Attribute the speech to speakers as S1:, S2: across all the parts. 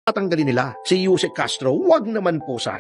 S1: tatanggalin nila si Yusek Castro, wag naman po sana.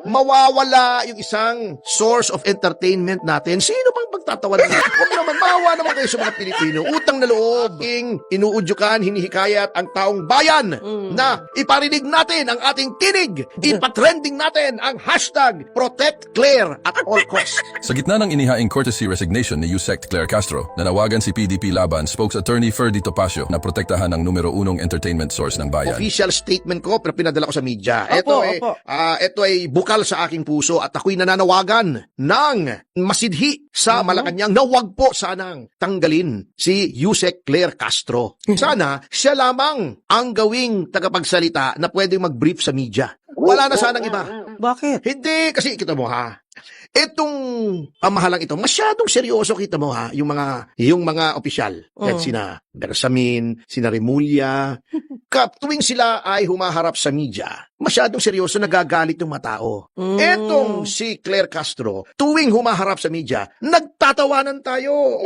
S1: Mawawala yung isang source of entertainment natin. Sino bang pagtatawa natin? Wag naman, mawa naman kayo sa mga Pilipino. Utang na loob. Inuudyukan, hinihikayat ang taong bayan na iparinig natin ang ating tinig. Ipatrending natin ang hashtag Protect Claire at all costs.
S2: Sa gitna ng inihaing courtesy resignation ni Yusek Claire Castro, nanawagan si PDP Laban spokes attorney Ferdy Topacio na protektahan ang numero unong entertainment source ng bayan.
S1: Official statement ko pero pinadala ko sa media. Ito ay bukal sa aking puso at ako'y nananawagan ng masidhi sa Malacanang na wag po sanang tanggalin si Yusek Claire Castro. Sana siya lamang ang gawing tagapagsalita na pwedeng mag-brief sa media. Wala na sanang iba.
S3: Bakit?
S1: Hindi, kasi kita mo ha, itong pamahalang ito, masyadong seryoso kita mo ha, yung mga opisyal. Kahit sina Bersamin, sina Remulla, tuwing sila ay humaharap sa media, masyadong seryoso, nagagalit yung mga tao. Etong si Claire Castro, tuwing humaharap sa media, nagtatawanan tayo.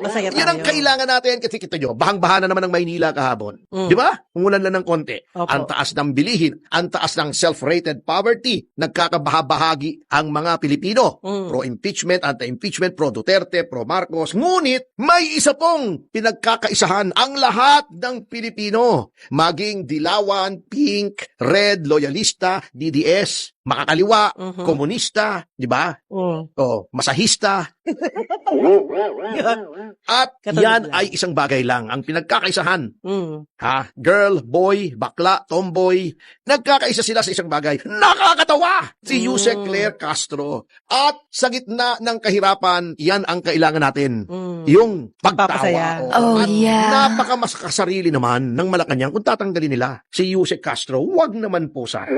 S3: Masaya tayo.
S1: Yan ang kailangan natin kasi kita nyo, bahang-baha na naman ng Maynila kahapon. Di ba? Umulan lang ng konti.
S3: Opo.
S1: Ang taas ng bilihin, ang taas ng self-rated poverty, nagkakabahabahagi ang mga Pilipino. Pro-impeachment, anti-impeachment, pro-Duterte, pro-Marcos. Ngunit, may isa pong pinagkakaisahan ang lahat ng Pilipino. Maging dilawan, pink, red, loyalista, DDS, makakaliwa, komunista, di ba? Masahista. At yan ay isang bagay lang, ang pinagkakaisahan. Girl, boy, bakla, tomboy, nagkakaisa sila sa isang bagay. Nakakatawa! Si Yusek Claire Castro. At sa gitna ng kahirapan, yan ang kailangan natin. Yung pagtawa.
S4: Oh, yeah.
S1: Napakamasakasarili naman ng Malacanang kung tatanggalin nila si Yusek Castro, wag naman po sana.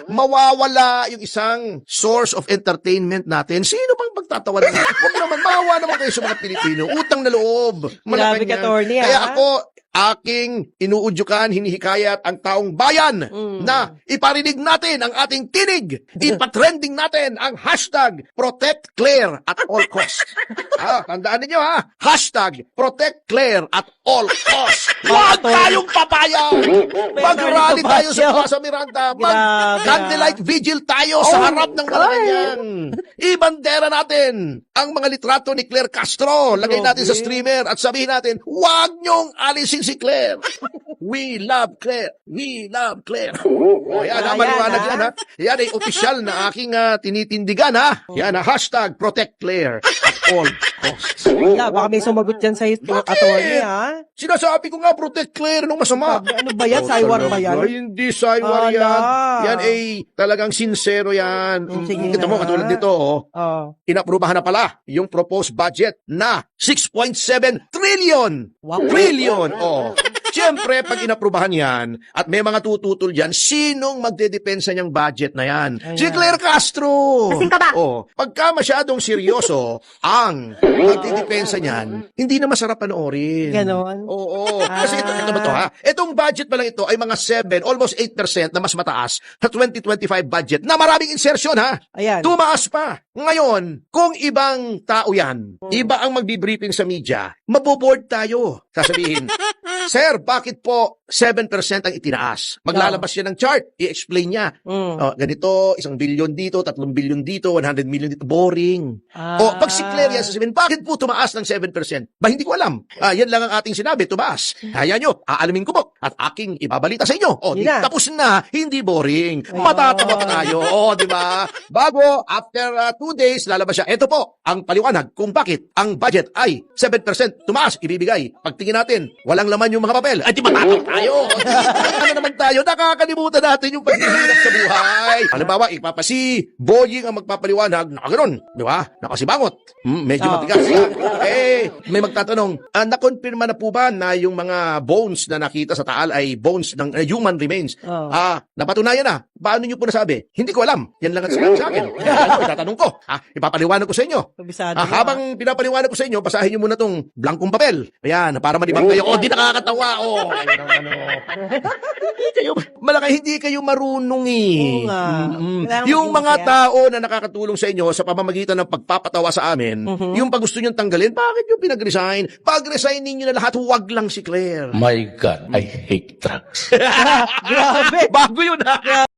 S1: Mawawala yung isang source of entertainment natin. Sino bang pagtatawa natin? Wag naman, mawa naman kayo sa mga Pilipino. Utang na loob.
S3: Grabe ka, Tony,
S1: Kaya ako, aking inuudyukan, hinihikayat ang taong bayan na iparinig natin ang ating tinig. Ipatrending natin ang hashtag Protect Claire at all costs. Tandaan ninyo ha, hashtag Protect Claire at all costs. Huwag tayong papaya! Mag-rally tayo sa Plaza Miranda. Mag-candlelight vigil tayo sa harap ng Malacanang. Ibandera natin ang mga litrato ni Claire Castro. Lagay natin sa streamer at sabihin natin, huwag niyong alisin si Claire. We love Claire. We love Claire. Yan, maliwanag yan ha. Yan ay opisyal na aking tinitindigan ha. Yan ha, hashtag Protect Claire at all costs.
S3: Wala, baka may sumagot dyan sa'yo, attorney, ha?
S1: Sinasabi ko nga, Protect Claire nung masama.
S3: Ano ba yan? Saywar ba yan?
S1: Ay, hindi saywar yan. Yan ay talagang sincero yan.
S3: Sige
S1: Kita mo,
S3: na.
S1: katulad dito, inaprubahan na pala yung proposed budget na 6.7 trillion.
S3: Wow.
S1: Trillion. Siyempre, pag inaprubahan yan, at may mga tututol dyan, sinong magdedepensa niyang budget na yan?
S3: Ayan.
S1: Si Claire Castro! Pagka masyadong seryoso ang magdedepensa niyan, hindi na masarap panoorin.
S3: Ganon?
S1: Oo. Kasi ito ba ito ha? Itong budget pa lang ito ay mga 7, almost 8% na mas mataas sa 2025 budget na maraming insertion ha?
S3: Ayan.
S1: Tumaas pa. Ngayon, kung ibang tao yan, iba ang magbibriefing sa media, maboboard tayo. Sasabihin, Sir, bakit po 7% ang itinaas? Maglalabas siya ng chart, i-explain niya. Ganito, 1 billion dito, 3 billion dito, 100 million dito. Boring. Pag si Claire yan, sasabihin, bakit po tumaas ng 7%? Ba, hindi ko alam. Yan lang ang ating sinabi, tumaas. Kaya nyo, aalamin ko po at aking ibabalita sa inyo. Tapos na, hindi boring. Matatawa pa tayo. Di ba? Bago, after 2 days, lalabas siya. Ito po, ang paliwanag kung bakit ang budget ay 7% tumaas, ibibigay. Pagtingin natin, walang laman yung mga papel. Ay, di matatawa tayo. Ano naman tayo? Nakakalimutan natin yung paghihirap sa buhay. Halimbawa, ipapasi Boying ang magpapaliwanag, nakaganoon. Di ba? Nakasibangot. Medyo matigas. May magtatanong, nakonfirma na po ba na yung mga bones na nakita sa Taal ay bones ng human remains? Napatunayan na. Paano nyo po nasabi? Hindi ko alam. Yan lang ang sinabi sa akin. Tatanong ko. Ipapaliwanag ko sa inyo.
S3: Kabisado mo,
S1: Habang pinapaliwanag ko sa inyo, basahin nyo muna tong blankong papel. Ayan, para malibang kayo. Di nakakatawa. Hindi kayo marunong eh.
S3: Oo nga. Kailangan
S1: Yung
S3: maging
S1: mga
S3: masaya.
S1: tao na nakakatulong sa inyo sa pamamagitan ng pagpapatawa sa amin, yung pag gusto nyo tanggalin, bakit nyo pinag-resign? Pag-resign ninyo na lahat, huwag lang si Claire.
S4: My God, I hate drugs.
S3: Grabe.
S1: Bago yun ha.